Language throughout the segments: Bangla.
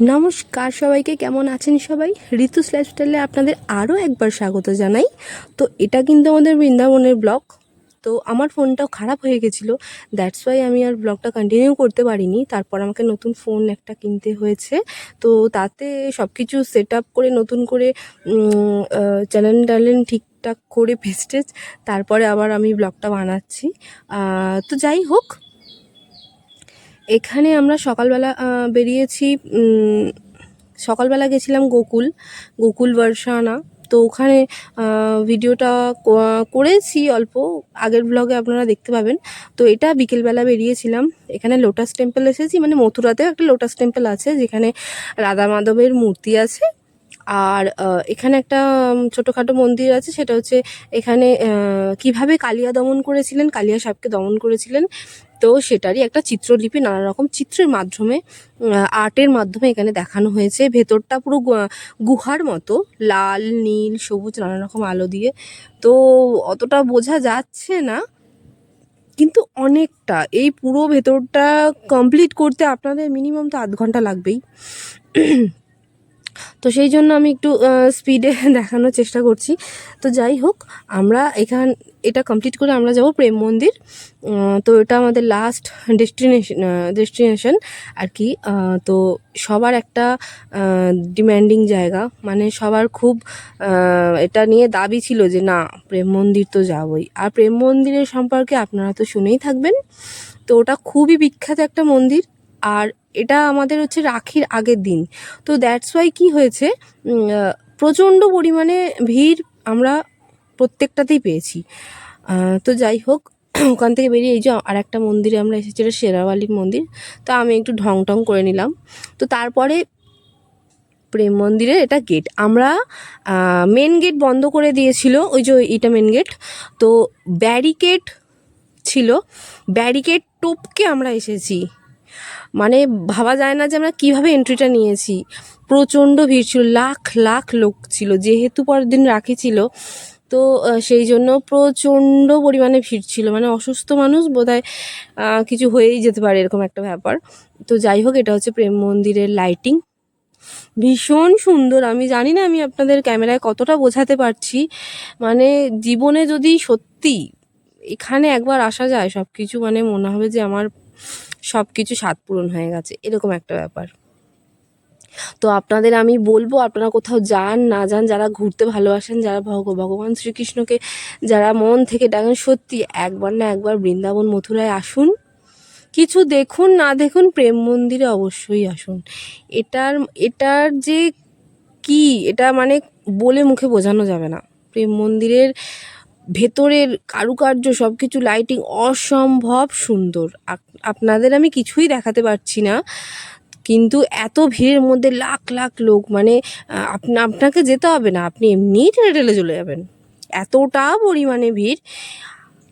নমস্কার সবাইকে, কেমন আছেন সবাই? ঋতুস লাইফস্টাইলে আপনাদের আরও একবার স্বাগত জানাই। তো এটা কিন্তু আমাদের বৃন্দাবনের ব্লগ। তো আমার ফোনটাও খারাপ হয়ে গেছিলো, দ্যাটস ওয়াই আমি আর ব্লগটা কন্টিনিউ করতে পারিনি। তারপর আমাকে নতুন ফোন একটা কিনতে হয়েছে। তো তাতে সব কিছু সেট আপ করে নতুন করে চ্যানেল ঠিকঠাক করে ভেস্টেজ তারপরে আবার আমি ব্লগটা বানাচ্ছি। তো যাই হোক, এখানে আমরা সকালবেলা বেরিয়েছি। সকালবেলা গেছিলাম গোকুল বর্ষানা। তো ওখানে ভিডিওটা করেছি অল্প, আগের ব্লগে আপনারা দেখতে পাবেন। তো এটা বিকেলবেলা বেরিয়েছিলাম। এখানে লোটাস টেম্পল এসেছি, মানে মথুরাতেও একটা লোটাস টেম্পল আছে যেখানে রাধা মাধবের মূর্তি আছে। আর এখানে একটা ছোটোখাটো মন্দির আছে, সেটা হচ্ছে এখানে কিভাবে কালিয়া দমন করেছিলেন, কালিয়া সাহেবকে দমন করেছিলেন, তো সেটারই একটা চিত্রলিপি নানা রকম চিত্রের মাধ্যমে, আর্টের মাধ্যমে এখানে দেখানো হয়েছে। ভেতরটা পুরো গুহার মতো, লাল নীল সবুজ নানা রকম আলো দিয়ে। তো অতটা বোঝা যাচ্ছে না, কিন্তু অনেকটা। এই পুরো ভেতরটা কমপ্লিট করতে আপনাদের মিনিমাম তো আধ ঘন্টা লাগবেই। তো সেই জন্য আমি একটু স্পিডে দেখানোর চেষ্টা করছি। তো যাই হোক, আমরা এটা কমপ্লিট করে আমরা যাব প্রেম মন্দির। তো এটা আমাদের লাস্ট ডেস্টিনেশন আর কি। তো সবার একটা ডিম্যান্ডিং জায়গা, মানে সবার খুব এটা নিয়ে দাবি ছিল যে না, প্রেম মন্দির তো যাবই। আর প্রেম মন্দিরের সম্পর্কে আপনারা তো শুনেই থাকবেন। তো ওটা খুবই বিখ্যাত একটা মন্দির। আর এটা আমাদের হচ্ছে রাখির আগের দিন। তো দ্যাটস ওয়াই কী হয়েছে, প্রচণ্ড পরিমাণে ভিড় আমরা প্রত্যেকটাতেই পেয়েছি। তো যাই হোক, ওখান থেকে বেরিয়ে এই যে আর একটা মন্দিরে আমরা এসেছি, এটা শেরাওয়ালির মন্দির। তো আমি একটু ঢং টং করে নিলাম। তো তারপরে প্রেম মন্দিরের এটা গেট, আমরা মেন গেট বন্ধ করে দিয়েছিল, ওই যে এটা মেন গেট। তো ব্যারিকেড ছিল, ব্যারিকেড টপকে আমরা এসেছি। মানে ভাবা যায় না যে আমরা কীভাবে এন্ট্রিটা নিয়েছি। প্রচণ্ড ভিড় ছিল, লাখ লাখ লোক ছিল, যেহেতু পরের দিন রাখি ছিল। তো সেই জন্য প্রচণ্ড পরিমাণে ভিড় ছিল, মানে অসুস্থ মানুষ বোধহয় কিছু হয়েই যেতে পারে, এরকম একটা ব্যাপার। তো যাই হোক, এটা হচ্ছে প্রেম মন্দিরের লাইটিং, ভীষণ সুন্দর। আমি জানি না আমি আপনাদের ক্যামেরায় কতটা বোঝাতে পারছি, মানে জীবনে যদি সত্যি এখানে একবার আসা যায়, সব কিছু মানে মনে হবে যে আমার সব কিছু স্বাদ পূরণ হয়ে গেছে, এরকম একটা ব্যাপার। তো আপনাদের আমি বলবো, আপনারা কোথাও যান না যান, যারা ঘুরতে ভালোবাসেন, যারা ভগবান শ্রীকৃষ্ণকে যারা মন থেকে ডাকেন, সত্যি একবার না একবার বৃন্দাবন মথুরায় আসুন। কিছু দেখুন না দেখুন, প্রেম মন্দিরে অবশ্যই আসুন। এটার যে কি, এটা মানে বলে মুখে বোঝানো যাবে না। প্রেম মন্দিরের ভেতরের কারুকার্য, সব কিছু লাইটিং অসম্ভব সুন্দর। আপনাদের আমি কিছুই দেখাতে পারছি না, কিন্তু এত ভিড়ের মধ্যে লাখ লাখ লোক, মানে আপনাকে যেতে হবে না, আপনি এমনিই ঠেলে ঠেলে চলে যাবেন, এতটা পরিমাণে ভিড়।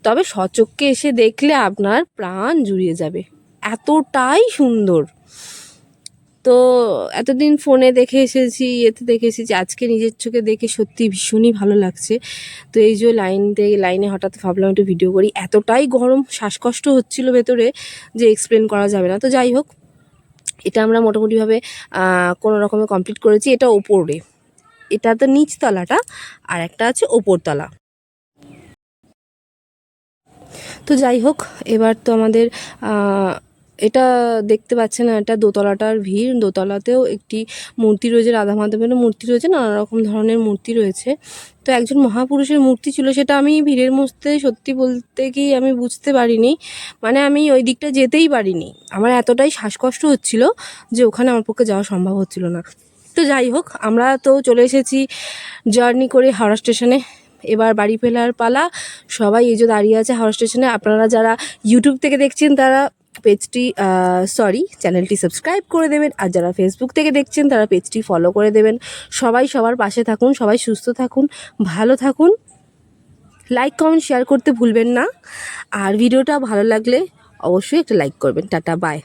তবে সচক্ষে এসে দেখলে আপনার প্রাণ জুড়িয়ে যাবে, এতটাই সুন্দর। তো এতদিন ফোনে দেখে এসেছি, দেখে এসেছি, আজকে নিজের চোখে দেখে সত্যি ভীষণই ভালো লাগছে। তো এই যে লাইনে হঠাৎ ভাবলাম একটু ভিডিও করি, এতটাই গরম, শ্বাসকষ্ট হচ্ছিল ভেতরে যে এক্সপ্লেন করা যাবে না। তো যাই হোক, এটা আমরা মোটামুটিভাবে কোনো রকমে কমপ্লিট করেছি। এটা ওপরে, এটা তো নিচতলাটা, আর একটা আছে ওপরতলা। তো যাই হোক, এবার তো আমাদের এটা দেখতে পাচ্ছেন না, এটা দোতলাটার ভিড়। দোতলাতেও একটি মূর্তি রয়েছে, রাধা মাধবের মূর্তি রয়েছে, নানা রকম ধরনের মূর্তি রয়েছে। তো একজন মহাপুরুষের মূর্তি ছিল, সেটা আমি ভিড়ের মধ্যে সত্যি বলতে কি আমি বুঝতে পারিনি, মানে আমি ওই দিকটা যেতেই পারিনি। আমার এতটাই শ্বাসকষ্ট হচ্ছিল যে ওখানে আমার পক্ষে যাওয়া সম্ভব হচ্ছিল না। তো যাই হোক, আমরা তো চলে এসেছি জার্নি করে হাওড়া স্টেশনে। এবার বাড়ি ফেরার পালা। সবাই এই যে দাঁড়িয়ে আছে হাওড়া স্টেশনে। আপনারা যারা ইউটিউব থেকে দেখছেন তারা চ্যানেলটি সাবস্ক্রাইব করে দেবেন, আর যারা ফেসবুক থেকে দেখছেন তারা পেজটি ফলো করে দেবেন। সবাই সবার পাশে থাকুন, সবাই সুস্থ থাকুন, ভালো থাকুন, লাইক কমেন্ট শেয়ার করতে ভুলবেন না। আর ভিডিওটা ভালো লাগলে অবশ্যই একটা লাইক করবেন। Ta-ta, by.